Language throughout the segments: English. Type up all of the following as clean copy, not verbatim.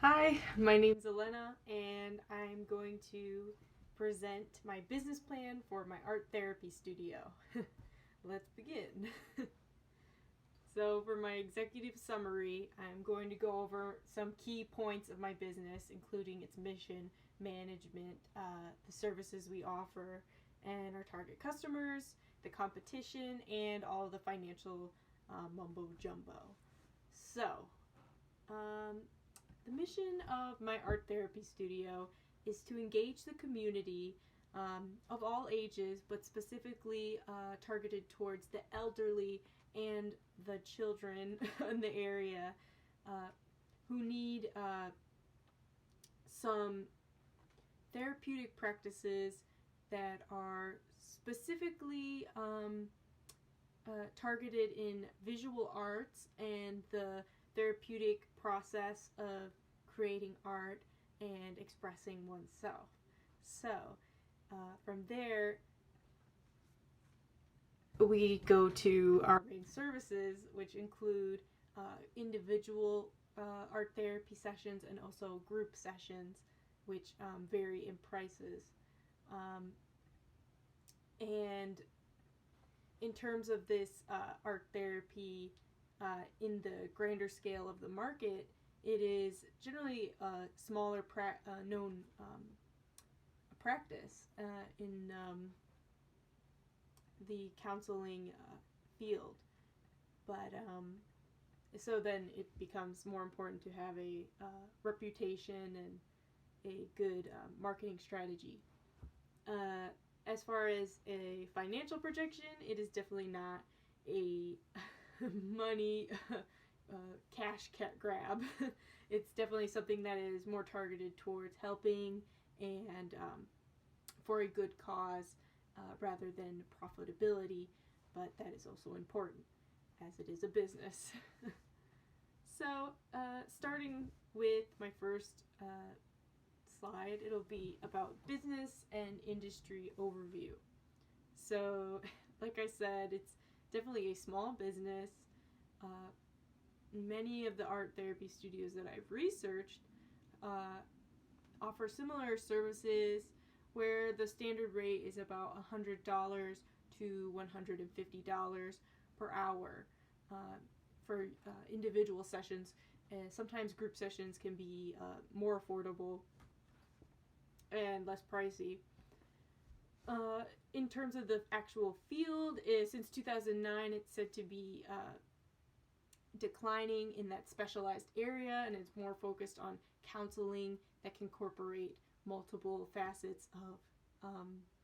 Hi, my name's Elena, and I'm going to present my business plan for my art therapy studio. Let's begin. So, for my executive summary, I'm going to go over some key points of my business, including its mission, management, the services we offer, and our target customers, the competition, and all of the financial mumbo jumbo. So, um, the mission of my art therapy studio is to engage the community of all ages, but specifically targeted towards the elderly and the children in the area uh, who need some therapeutic practices that are specifically targeted in visual arts and the therapeutic process of creating art and expressing oneself. So, from there, we go to our main services, which include individual art therapy sessions and also group sessions, which vary in prices. Um, and in terms of this art therapy in the grander scale of the market, it is generally a smaller known practice in the counseling field. But so then it becomes more important to have a reputation and a good marketing strategy. Uh, as far as a financial projection, it is definitely not a money cash grab. It's definitely something that is more targeted towards helping and for a good cause rather than profitability, but that is also important as it is a business. So, starting with my first slide, it'll be about business and industry overview. So, like I said, it's definitely a small business. Uh, Many of the art therapy studios that I've researched uh, offer similar services where the standard rate is about $100 to $150 per hour for individual sessions. Sometimes group sessions can be more affordable and less pricey. In terms of the actual field, since 2009, it's said to be declining in that specialized area, and it's more focused on counseling that can incorporate multiple facets of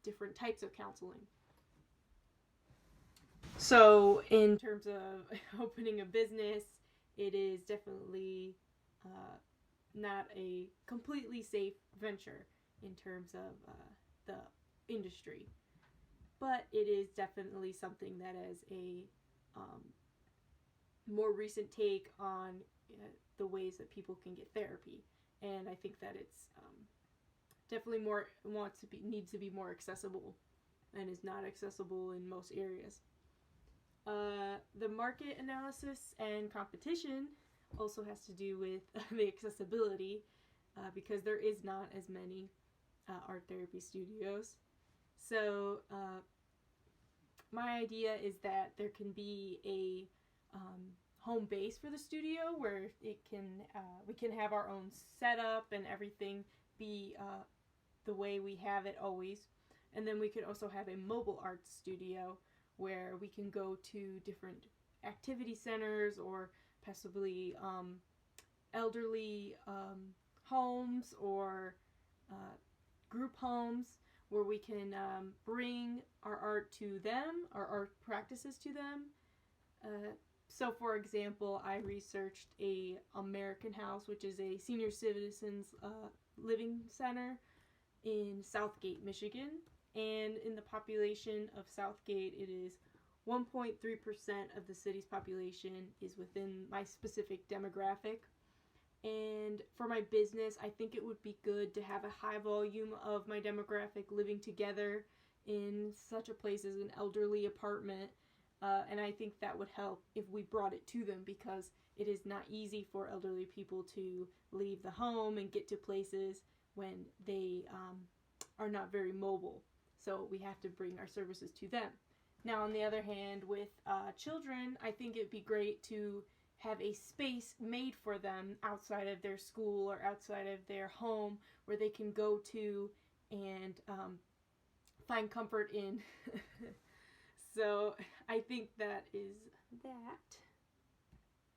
different types of counseling. So, in terms of opening a business, it is definitely not a completely safe venture in terms of the industry, but it is definitely something that is a more recent take on the ways that people can get therapy, and I think that it's definitely more needs to be more accessible, and is not accessible in most areas. The market analysis and competition also has to do with the accessibility because there is not as many art therapy studios. So my idea is that there can be a home base for the studio where it can we can have our own setup and everything be the way we have it always, and then we could also have a mobile arts studio where we can go to different activity centers or possibly elderly homes or uh, group homes where we can bring our art to them, our art practices to them. So, for example, I researched a American House, which is a senior citizens living center in Southgate, Michigan. And in the population of Southgate, it is 1.3% of the city's population is within my specific demographic. And for my business, I think it would be good to have a high volume of my demographic living together in such a place as an elderly apartment. And I think that would help if we brought it to them because it is not easy for elderly people to leave the home and get to places when they are not very mobile. So we have to bring our services to them. Now, on the other hand, with children, I think it'd be great to have a space made for them outside of their school or outside of their home where they can go to and find comfort in. So I think that is that.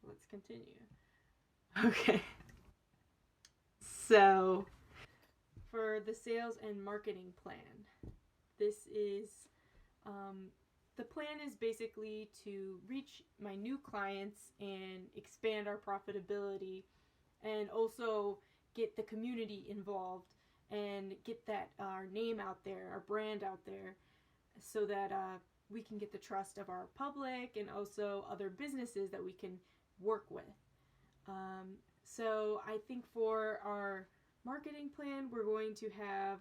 Let's continue. Okay. So for the sales and marketing plan, this is the plan is basically to reach my new clients and expand our profitability, and also get the community involved and get that our name out there, our brand out there, so that we can get the trust of our public and also other businesses that we can work with. So I think for our marketing plan, we're going to have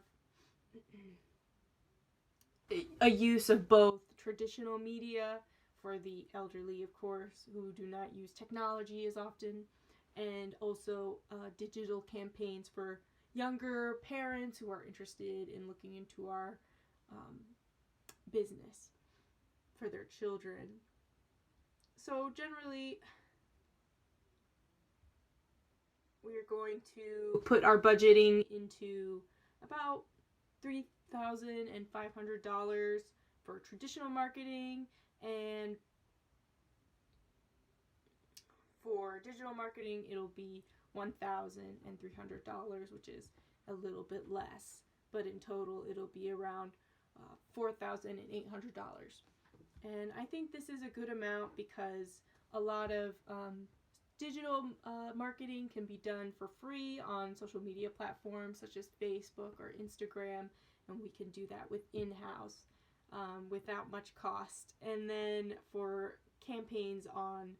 a use of both traditional media for the elderly, of course, who do not use technology as often, and also digital campaigns for younger parents who are interested in looking into our business for their children. So generally, we're going to put our budgeting into about $3,500 for traditional marketing, and for digital marketing it'll be $1,300, which is a little bit less, but in total it'll be around $4,800. And I think this is a good amount because a lot of digital marketing can be done for free on social media platforms such as Facebook or Instagram, and we can do that with in-house without much cost. And then for campaigns on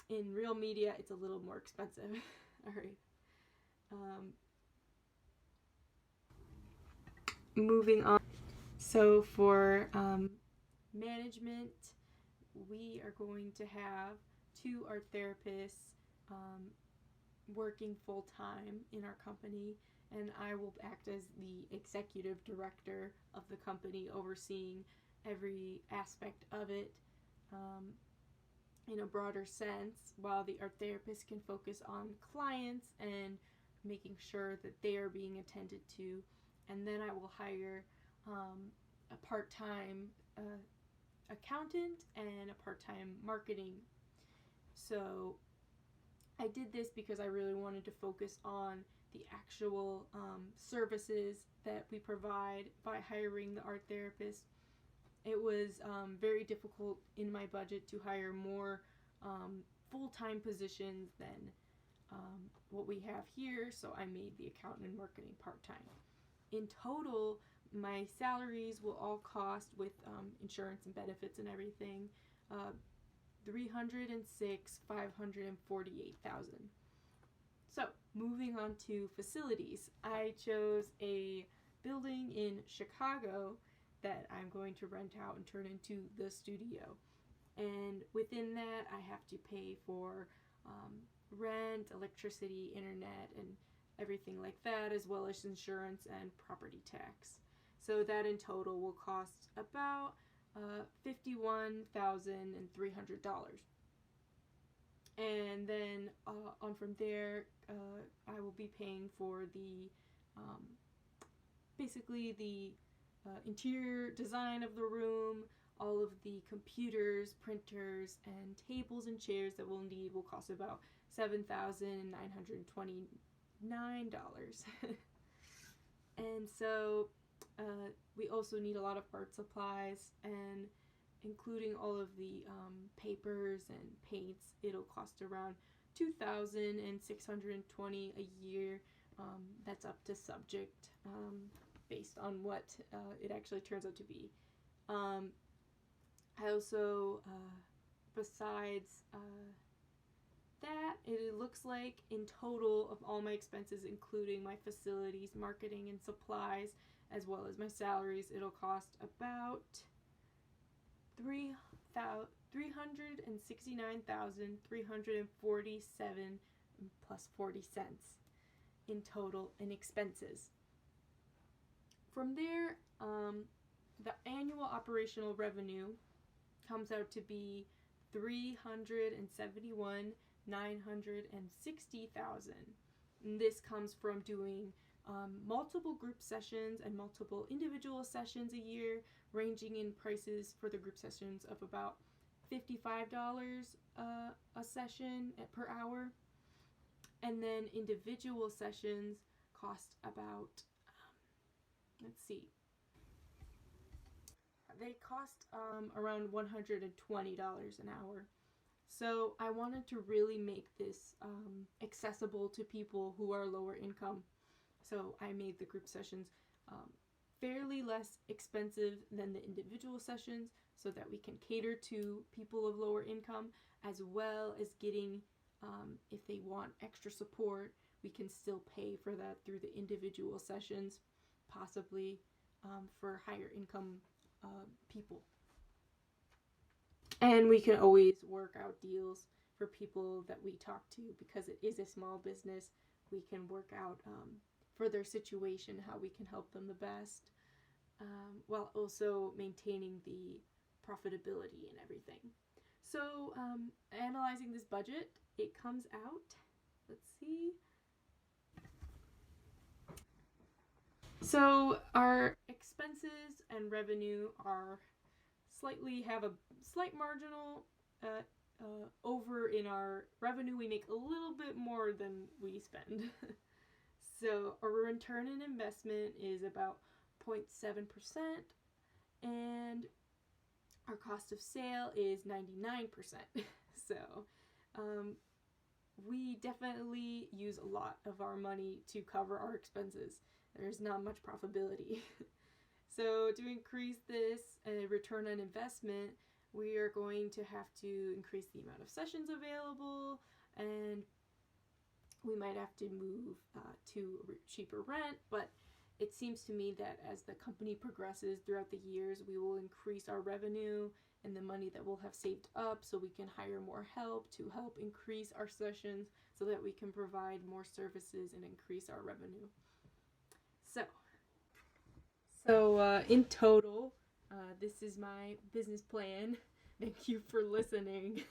in real media, it's a little more expensive. All right. Moving on. So for management, we are going to have 2 art therapists working full-time in our company, and I will act as the executive director of the company, overseeing every aspect of it in a broader sense, while the art therapist can focus on clients and making sure that they are being attended to. And then I will hire a part-time accountant and a part-time marketing. So I did this because I really wanted to focus on the actual services that we provide by hiring the art therapist. It was very difficult in my budget to hire more full-time positions than what we have here, so I made the accountant and marketing part-time. In total, my salaries will all cost, with insurance and benefits and everything, $306,548,000. So, moving on to facilities, I chose a building in Chicago that I'm going to rent out and turn into the studio. And within that, I have to pay for rent, electricity, internet, and everything like that, as well as insurance and property tax. So that in total will cost about $51,300. And then on from there, I will be paying for the basically the interior design of the room. All of the computers, printers, and tables and chairs that we'll need will cost about $7,929. And so we also need a lot of art supplies, and including all of the papers and paints, it'll cost around $2,620 a year. That's up to subject, based on what it actually turns out to be. I also, besides that, it looks like in total of all my expenses, including my facilities, marketing, and supplies, as well as my salaries, it'll cost about $369,347 plus 40 cents in total in expenses. From there, the annual operational revenue comes out to be $371,960,000. And this comes from doing multiple group sessions and multiple individual sessions a year, ranging in prices for the group sessions of about $55 a session per hour. And then individual sessions cost about, they cost around $120 an hour. So I wanted to really make this accessible to people who are lower income. So I made the group sessions fairly less expensive than the individual sessions so that we can cater to people of lower income, as well as getting, if they want extra support, we can still pay for that through the individual sessions, possibly for higher income people. And we can always work out deals for people that we talk to, because it is a small business. We can work out for their situation how we can help them the best, while also maintaining the profitability and everything. So analyzing this budget, it comes out, let's see. So our expenses and revenue have a slight marginal over. In our revenue, we make a little bit more than we spend. So our return on investment is about 0.7%, and our cost of sale is 99%. So we definitely use a lot of our money to cover our expenses. There's not much profitability. So to increase this return on investment, we are going to have to increase the amount of sessions available, and we might have to move to cheaper rent. But it seems to me that as the company progresses throughout the years, we will increase our revenue and the money that we'll have saved up, so we can hire more help to help increase our sessions so that we can provide more services and increase our revenue. So in total, this is my business plan. Thank you for listening.